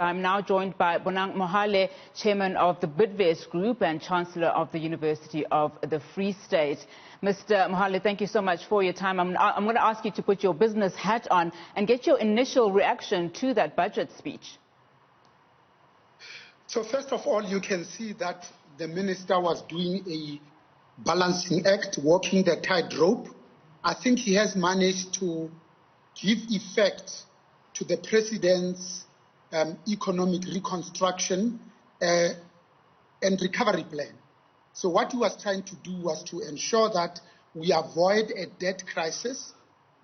I'm now joined by Bonang Mohale, Chairman of the Bidvest Group and Chancellor of the University of the Free State. Mr. Mohale, thank you so much for your time. I'm going to ask you to put your business hat on and get your initial reaction to that budget speech. So first of all, you can see that the minister was doing a balancing act, walking the tightrope. I think he has managed to give effect to the president's economic reconstruction and recovery plan. So what he was trying to do was to ensure that we avoid a debt crisis,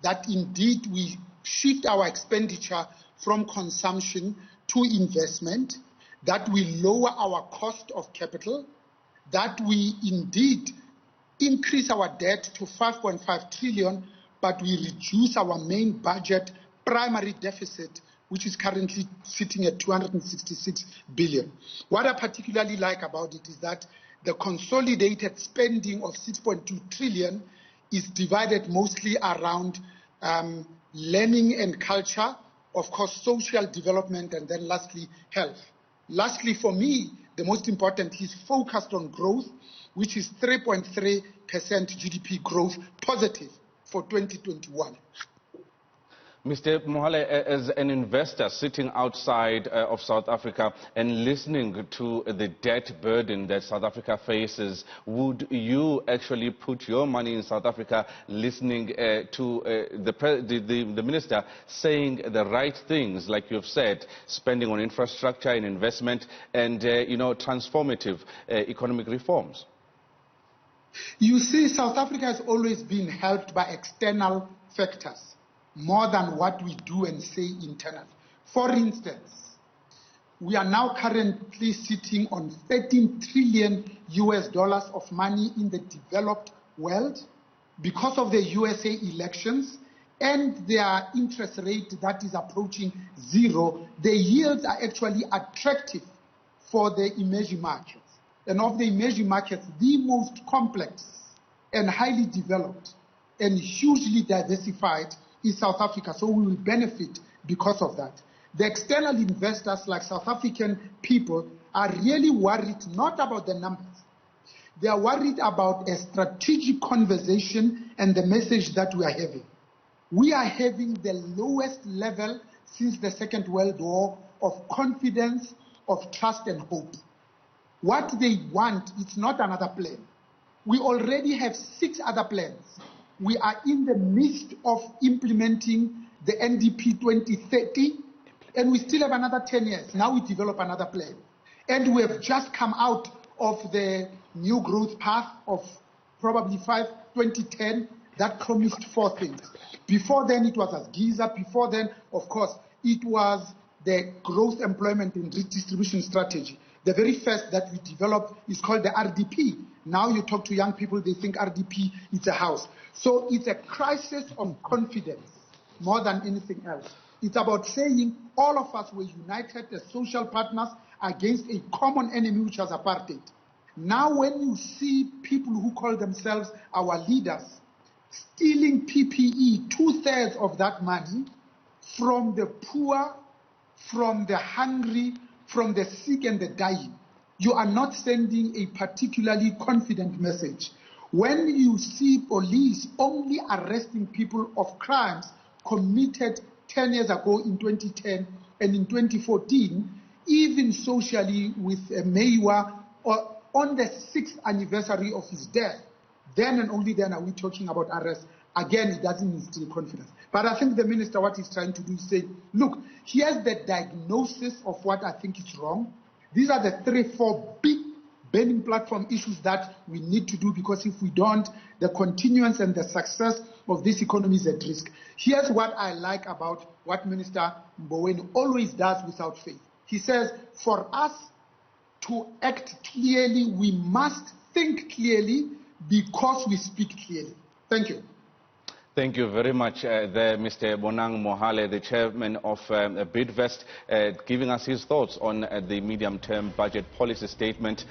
that indeed we shift our expenditure from consumption to investment, that we lower our cost of capital, that we indeed increase our debt to 5.5 trillion, but we reduce our main budget primary deficit, which is currently sitting at 266 billion. What I particularly like about it is that the consolidated spending of 6.2 trillion is divided mostly around learning and culture, of course, social development, and then lastly, health. Lastly, for me, the most important is focused on growth, which is 3.3% GDP growth positive for 2021. Mr. Mohale, as an investor sitting outside of South Africa and listening to the debt burden that South Africa faces, would you actually put your money in South Africa listening to the minister saying the right things, like you've said, spending on infrastructure and investment and transformative economic reforms? You see, South Africa has always been helped by external factors more than what we do and say internally. For instance, we are now currently sitting on $13 trillion of money in the developed world because of the USA elections and their interest rate that is approaching zero. The yields are actually attractive for the emerging markets. And of the emerging markets, the most complex and highly developed and hugely diversified is South Africa, so we will benefit because of that. The external investors, like South African people, are really worried not about the numbers. They are worried about a strategic conversation and the message that we are having. We are having the lowest level since the Second World War of confidence, of trust and hope. What they want is not another plan. We already have 6 other plans. We are in the midst of implementing the NDP 2030, and we still have another 10 years. Now we develop another plan. And we have just come out of the new growth path of probably 2010 that promised 4 things. Before then, it was as Giza. Before then, of course, it was the growth, employment, and redistribution strategy. The very first that we developed is called the RDP. Now you talk to young people, they think RDP is a house. So it's a crisis of confidence more than anything else. It's about saying all of us were united as social partners against a common enemy, which was apartheid. Now when you see people who call themselves our leaders stealing PPE, 2/3 of that money from the poor, from the hungry, from the sick and the dying, you are not sending a particularly confident message. When you see police only arresting people of crimes committed 10 years ago in 2010 and in 2014, even socially with Meiwa, or on the 6th anniversary of his death, then and only then are we talking about arrest. Again, it doesn't instill confidence. But I think the minister, what he's trying to do is say, look, here's the diagnosis of what I think is wrong. These are the 3-4 big burning platform issues that we need to do, because if we don't, the continuance and the success of this economy is at risk. Here's what I like about what Minister Mboweni always does without faith. He says, for us to act clearly, we must think clearly because we speak clearly. Thank you. Thank you very much, Mr. Bonang Mohale, the chairman of Bidvest, giving us his thoughts on the medium-term budget policy statement.